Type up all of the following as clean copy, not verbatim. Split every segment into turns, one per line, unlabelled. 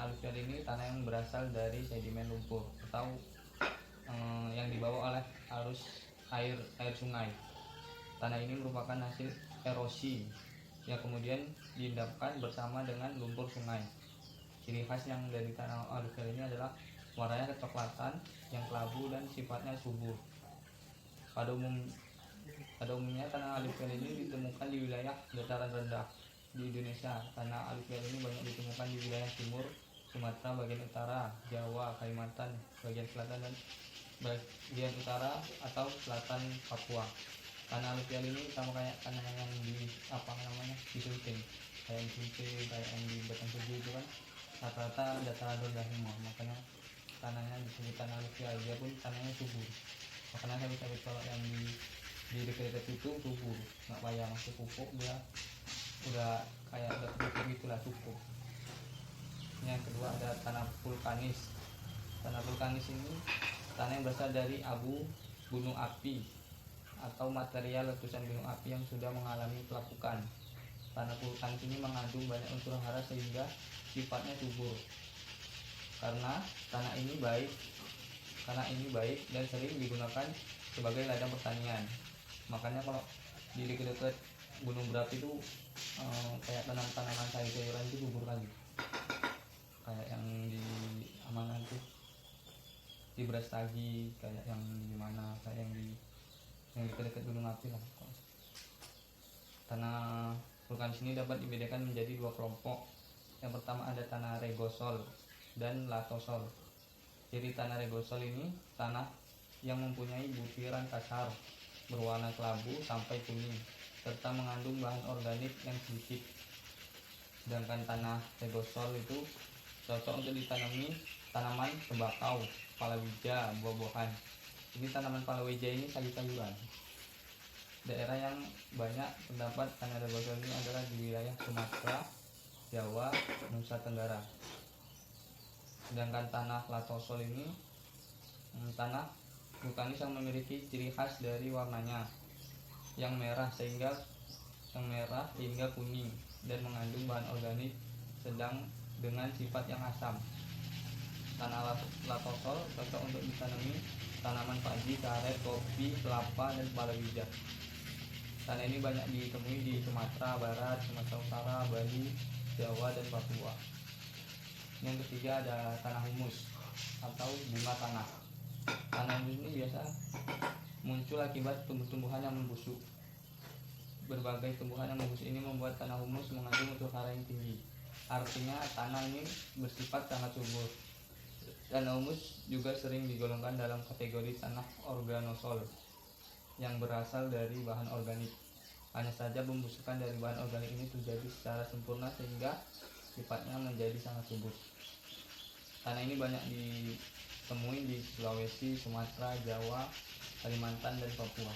tanah aluvial ini tanah yang berasal dari sedimen lumpur atau yang dibawa oleh arus air sungai. Tanah ini merupakan hasil erosi yang kemudian diendapkan bersama dengan lumpur sungai. Ciri khas yang dari tanah aluvial ini adalah warnanya kecoklatan yang kelabu dan sifatnya subur. Pada umumnya tanah aluvial ini ditemukan di wilayah dataran rendah di Indonesia. Tanah aluvial ini banyak ditemukan di wilayah timur Sumatera bagian utara, Jawa, Kalimantan bagian selatan, dan bagian utara atau selatan Papua. Tanah aluvial ini sama kayak tanah yang di di Sulsel, kayak di Sulsel, kayak yang di Batang Tujuh itu kan rata-rata dataran rendah semua, makanya tanahnya disebut tanah aluvial. Dia pun tanahnya subur, makanya sawit-sawit kalau yang di dekat-dekat itu subur, nggak payah masuk pupuk, dia udah kayak udah pupuk gitulah, cukup. Yang kedua ada tanah vulkanis. Tanah vulkanis ini tanah yang berasal dari abu gunung api atau material letusan gunung api yang sudah mengalami pelapukan. Tanah vulkanis ini mengandung banyak unsur hara sehingga sifatnya subur. Karena tanah ini baik dan sering digunakan sebagai ladang pertanian. Makanya kalau di dekat-dekat gunung berapi itu kayak tanaman sayur-sayuran itu subur lagi. Kayak yang di Amangan tuh, di Brastagi, kayak yang di mana, kayak yang dekat-dekat gunung api lah. Tanah vulkanis ini dapat dibedakan menjadi dua kelompok. Yang pertama ada tanah regosol dan latosol. Jadi tanah regosol ini tanah yang mempunyai butiran kasar berwarna kelabu sampai kuning serta mengandung bahan organik yang sedikit. Sedangkan tanah regosol itu cocok untuk ditanami tanaman tembakau, palawija, buah-buahan. Jadi tanaman palawija ini sayur-sayuran. Daerah yang banyak terdapat tanah regosol ini adalah di wilayah Sumatera, Jawa, Nusa Tenggara. Sedangkan tanah latosol ini tanah vulkanis yang memiliki ciri khas dari warnanya yang merah hingga kuning dan mengandung bahan organik sedang dengan sifat yang asam. Tanah latosol cocok untuk ditanami tanaman padi, karet, kopi, kelapa, dan palawija. Tanah ini banyak ditemui di Sumatera Barat, Sumatera Utara, Bali, Jawa, dan Papua. Yang ketiga ada tanah humus atau bunga tanah. Tanah humus ini biasa muncul akibat tumbuh-tumbuhan yang membusuk. Berbagai tumbuhan yang membusuk ini membuat tanah humus mengandung unsur hara yang tinggi. Artinya tanah ini bersifat sangat subur. Tanah humus juga sering digolongkan dalam kategori tanah organosol yang berasal dari bahan organik. Hanya saja pembusukan dari bahan organik ini terjadi secara sempurna sehingga sifatnya menjadi sangat subur. Tanah ini banyak ditemui di Sulawesi, Sumatera, Jawa, Kalimantan, dan Papua.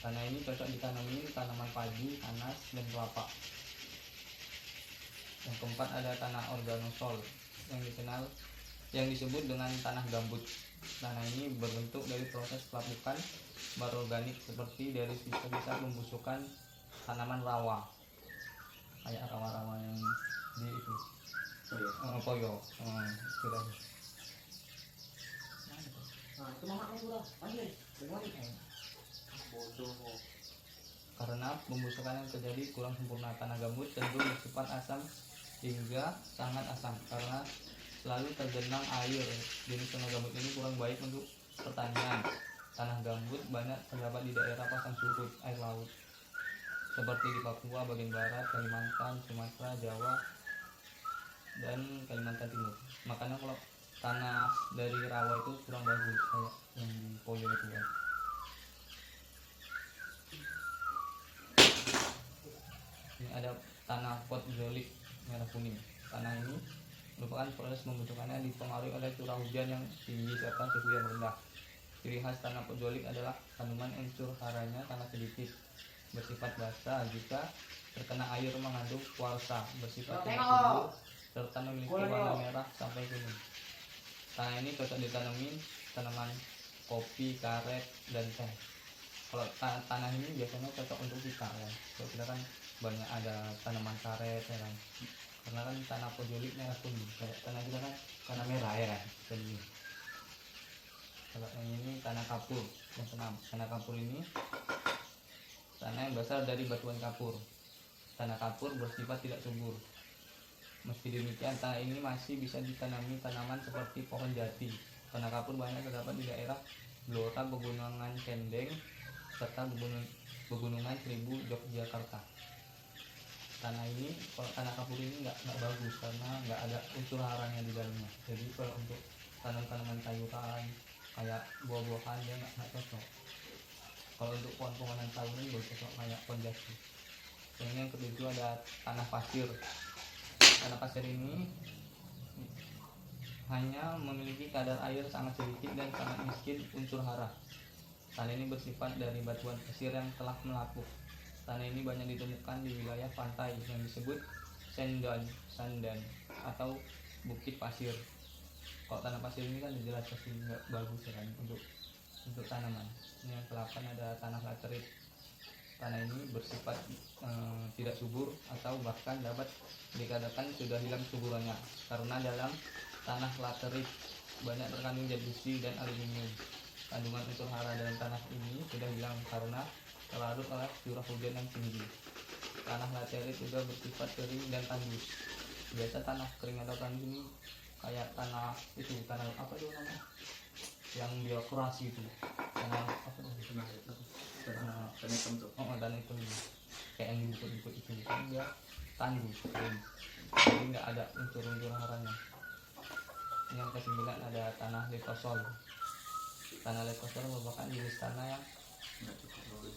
Tanah ini cocok ditanami tanaman padi, nanas, dan kelapa. Yang keempat ada tanah organosol yang disebut dengan tanah gambut. Tanah ini berbentuk dari proses pelapukan bahan organik seperti dari sisa-sisa pembusukan tanaman rawa, kayak rawa-rawa yang di itu poyo sudah.
Nah, itu mama aku udah panggil,
Karena pembusukan yang terjadi kurang sempurna, tanah gambut cenderung bersifat asam hingga sangat asam karena selalu tergenang air. Jenis tanah gambut ini kurang baik untuk pertanian. Tanah gambut banyak terdapat di daerah pasang surut air laut seperti di Papua bagian barat, Kalimantan, Sumatera, Jawa, dan Kalimantan Timur. Makanya kalau tanah dari rawa itu kurang bagus kayak yang di Poyo itu ya. Ini ada tanah potzolik merah kuning. Tanah ini merupakan proses pembentukannya dipengaruhi oleh curah hujan yang tinggi serta suhu yang rendah. Ciri khas tanah potzolik adalah kandungan unsur haranya sangat sedikit, bersifat basah. Jika terkena air mengandung kuarsa, bersifat tidak subur, serta memiliki warna merah sampai kuning. Tanah ini cocok ditanami tanaman kopi, karet, dan teh. Kalau tanah ini biasanya cocok untuk kita ya. Kalau kita kan banyak ada tanaman karet ya kan. karena kan tanah pojolik merah kuning, kayak tanah kita kan tanah merah ya kan. Jadi kalau yang ini tanah kapur yang keenam. Tanah kapur ini tanah yang berasal dari batuan kapur. Tanah kapur bersifat tidak subur. Meski demikian, tanah ini masih bisa ditanami tanaman seperti pohon jati. Tanah kapur banyak terdapat di daerah Blora, Pegunungan Kendeng, serta Pegunungan Seribu, Yogyakarta. Tanah ini, kalau tanah kapur ini nggak bagus karena nggak ada unsur haranya di dalamnya. Jadi kalau untuk tanam-tanaman sayuran kayak buah-buahan dia nggak cocok. Kalau untuk pohon-pohonan sayuran baru cocok kayak pohon jati. Yang kedua ada tanah pasir. Tanah pasir ini hanya memiliki kadar air sangat sedikit dan sangat miskin unsur hara. Tanah ini bersifat dari batuan pasir yang telah melapuk. Tanah ini banyak ditemukan di wilayah pantai yang disebut sandan atau bukit pasir. Kalau tanah pasir ini kan jelas pasti nggak bagus ya kan untuk tanaman. Yang ke-8 ada tanah laterit. Tanah ini bersifat tidak subur atau bahkan dapat dikatakan sudah hilang suburannya karena dalam tanah laterit banyak terkandung zat besi dan aluminium. Kandungan unsur hara dalam tanah ini sudah hilang karena terlarut oleh curah hujan yang tinggi. Tanah laterit juga bersifat kering dan tandus. Biasa tanah kering atau tandus ini kayak tanah apa itu namanya yang dia keras itu, tanah apa namanya,
Tanah hitam tuh.
tanah itu kayak yang dibukut-bukut itu kan dia tandus kering, jadi nggak ada unsur-unsur haranya. Yang ke-9 ada tanah litosol. Tanah litosol merupakan jenis tanah yang
Nggak cukup bagus.